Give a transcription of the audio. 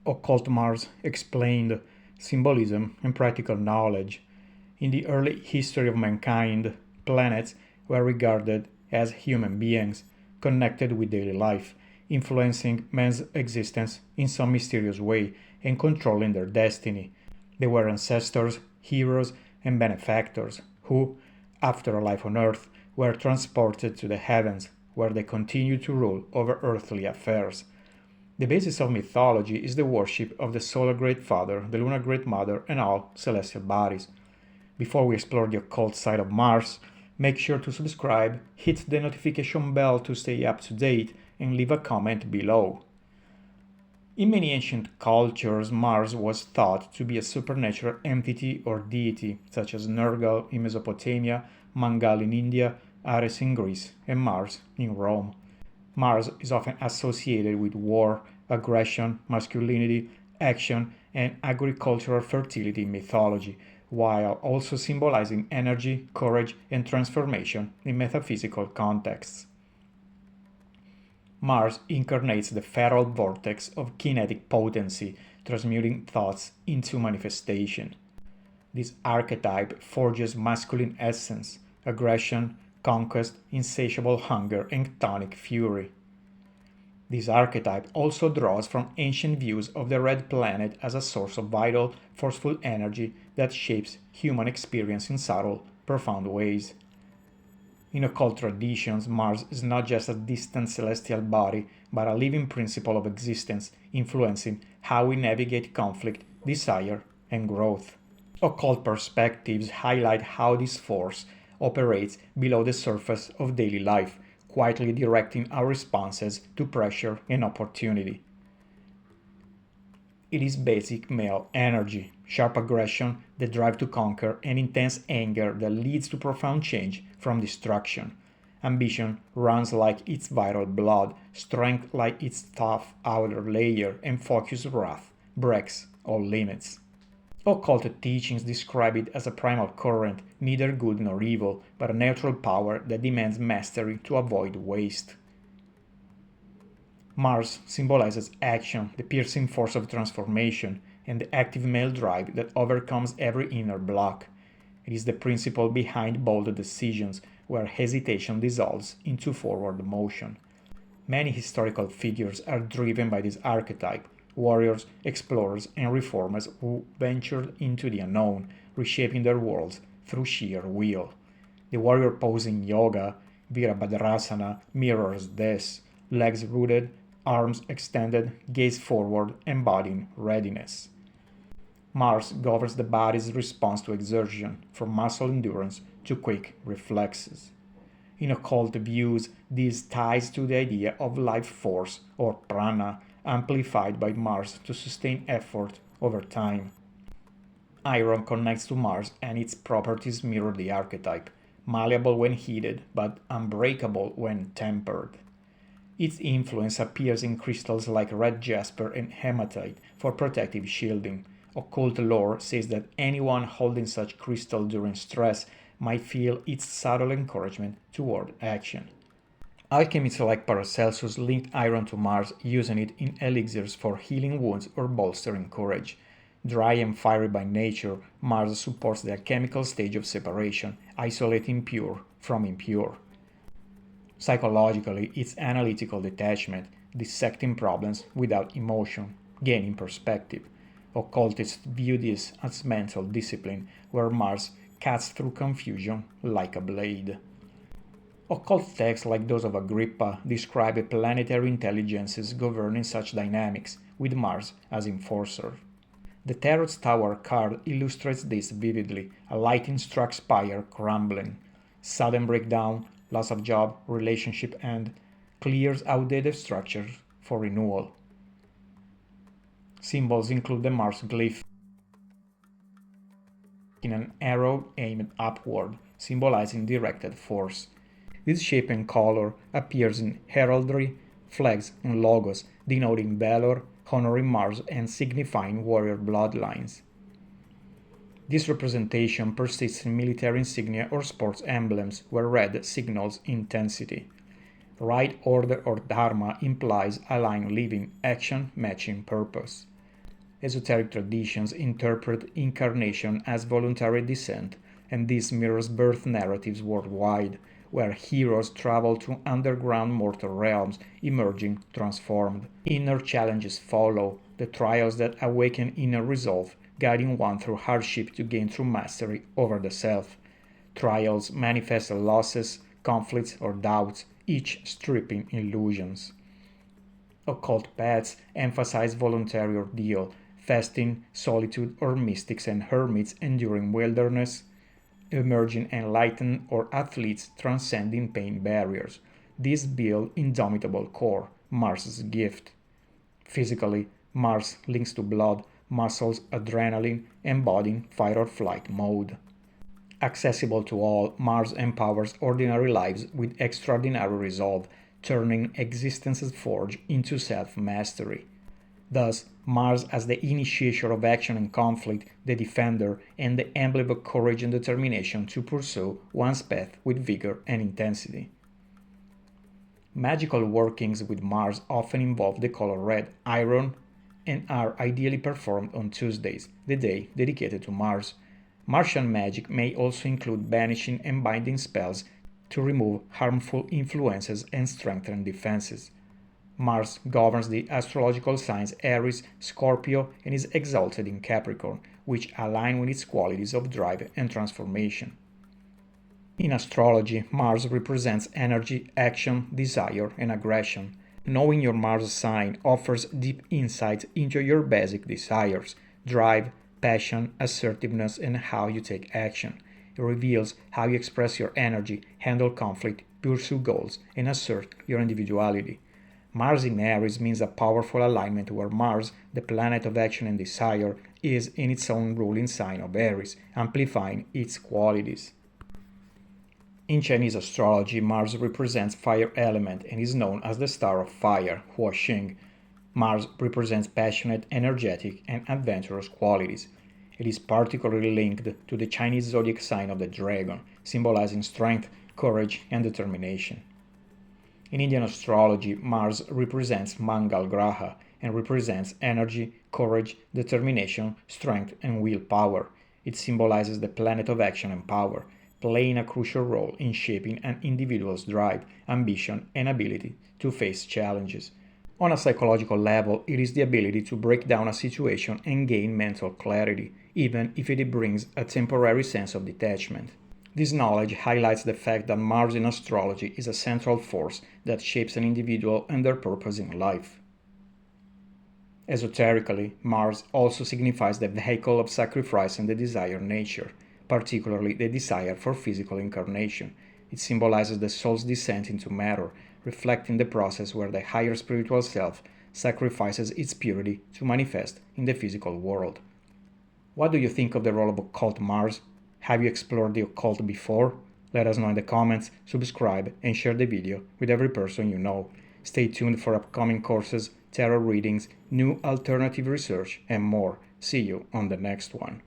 Occult Mars explained symbolism and practical knowledge. In the early history of mankind, planets were regarded as human beings, connected with daily life, influencing man's existence in some mysterious way and controlling their destiny. They were ancestors, heroes, and benefactors who, after a life on Earth, were transported to the heavens, where they continued to rule over earthly affairs. The basis of mythology is the worship of the Solar Great Father, the Lunar Great Mother, and all celestial bodies. Before we explore the occult side of Mars, make sure to subscribe, hit the notification bell to stay up to date, and leave a comment below. In many ancient cultures, Mars was thought to be a supernatural entity or deity, such as Nergal in Mesopotamia, Mangal in India, Aries in Greece, and Mars in Rome. Mars is often associated with war, aggression, masculinity, action, and agricultural fertility in mythology, while also symbolizing energy, courage, and transformation in metaphysical contexts. Mars incarnates the feral vortex of kinetic potency, transmuting thoughts into manifestation. This archetype forges masculine essence, aggression, conquest, insatiable hunger, and chthonic fury. This archetype also draws from ancient views of the red planet as a source of vital, forceful energy that shapes human experience in subtle, profound ways. In occult traditions, Mars is not just a distant celestial body, but a living principle of existence, influencing how we navigate conflict, desire, and growth. Occult perspectives highlight how this force operates below the surface of daily life, quietly directing our responses to pressure and opportunity. It is basic male energy, sharp aggression, the drive to conquer, and intense anger that leads to profound change from destruction. Ambition runs like its vital blood, strength like its tough outer layer, and focused wrath breaks all limits. Occult teachings describe it as a primal current, neither good nor evil, but a neutral power that demands mastery to avoid waste. Mars symbolizes action, the piercing force of transformation, and the active male drive that overcomes every inner block. It is the principle behind bold decisions, where hesitation dissolves into forward motion. Many historical figures are driven by this archetype: warriors, explorers, and reformers who ventured into the unknown, reshaping their worlds through sheer will. The warrior pose in yoga, Virabhadrasana, mirrors this: legs rooted, arms extended, gaze forward, embodying readiness. Mars governs the body's response to exertion, from muscle endurance to quick reflexes. In occult views, this ties to the idea of life force, or prana, amplified by Mars to sustain effort over time. Iron connects to Mars, and its properties mirror the archetype: malleable when heated, but unbreakable when tempered. Its influence appears in crystals like red jasper and hematite for protective shielding. Occult lore says that anyone holding such crystal during stress might feel its subtle encouragement toward action. Alchemists like Paracelsus linked iron to Mars, using it in elixirs for healing wounds or bolstering courage. Dry and fiery by nature, Mars supports the alchemical stage of separation, isolating pure from impure. Psychologically, it's analytical detachment, dissecting problems without emotion, gaining perspective. Occultists view this as mental discipline, where Mars cuts through confusion like a blade. Occult texts like those of Agrippa describe planetary intelligences governing such dynamics, with Mars as enforcer. The Tarot's Tower card illustrates this vividly: a lightning-struck spire crumbling. Sudden breakdown, loss of job, relationship end, clears outdated structures for renewal. Symbols include the Mars Glyph in an arrow aimed upward, symbolizing directed force. This shape and color appears in heraldry, flags, and logos, denoting valor, honoring Mars, and signifying warrior bloodlines. This representation persists in military insignia or sports emblems, where red signals intensity. Right order or dharma implies aligned living, action matching purpose. Esoteric traditions interpret incarnation as voluntary descent, and this mirrors birth narratives worldwide, where heroes travel to underground mortal realms, emerging transformed. Inner challenges follow, the trials that awaken inner resolve, guiding one through hardship to gain true mastery over the self. Trials manifest as losses, conflicts, or doubts, each stripping illusions. Occult paths emphasize voluntary ordeal, fasting, solitude, or mystics and hermits enduring wilderness, emerging enlightened or athletes transcending pain barriers. These build indomitable core, Mars's gift. Physically, Mars links to blood, muscles, adrenaline, embodying fight or flight mode. Accessible to all, Mars empowers ordinary lives with extraordinary resolve, turning existence's forge into self-mastery. Thus, Mars as the initiator of action and conflict, the defender, and the emblem of courage and determination to pursue one's path with vigor and intensity. Magical workings with Mars often involve the color red, iron, and are ideally performed on Tuesdays, the day dedicated to Mars. Martian magic may also include banishing and binding spells to remove harmful influences and strengthen defenses. Mars governs the astrological signs Aries, Scorpio, and is exalted in Capricorn, which align with its qualities of drive and transformation. In astrology, Mars represents energy, action, desire, and aggression. Knowing your Mars sign offers deep insight into your basic desires, drive, passion, assertiveness, and how you take action. It reveals how you express your energy, handle conflict, pursue goals, and assert your individuality. Mars in Aries means a powerful alignment where Mars, the planet of action and desire, is in its own ruling sign of Aries, amplifying its qualities. In Chinese astrology, Mars represents fire element and is known as the star of fire, Huaxing. Mars represents passionate, energetic, and adventurous qualities. It is particularly linked to the Chinese zodiac sign of the dragon, symbolizing strength, courage, and determination. In Indian astrology, Mars represents Mangal Graha and represents energy, courage, determination, strength, and willpower. It symbolizes the planet of action and power, playing a crucial role in shaping an individual's drive, ambition, and ability to face challenges. On a psychological level, it is the ability to break down a situation and gain mental clarity, even if it brings a temporary sense of detachment. This knowledge highlights the fact that Mars in astrology is a central force that shapes an individual and their purpose in life. Esoterically, Mars also signifies the vehicle of sacrifice and the desired nature, particularly the desire for physical incarnation. It symbolizes the soul's descent into matter, reflecting the process where the higher spiritual self sacrifices its purity to manifest in the physical world. What do you think of the role of occult Mars? Have you explored the occult before? Let us know in the comments, subscribe, and share the video with every person you know. Stay tuned for upcoming courses, tarot readings, new alternative research, and more. See you on the next one.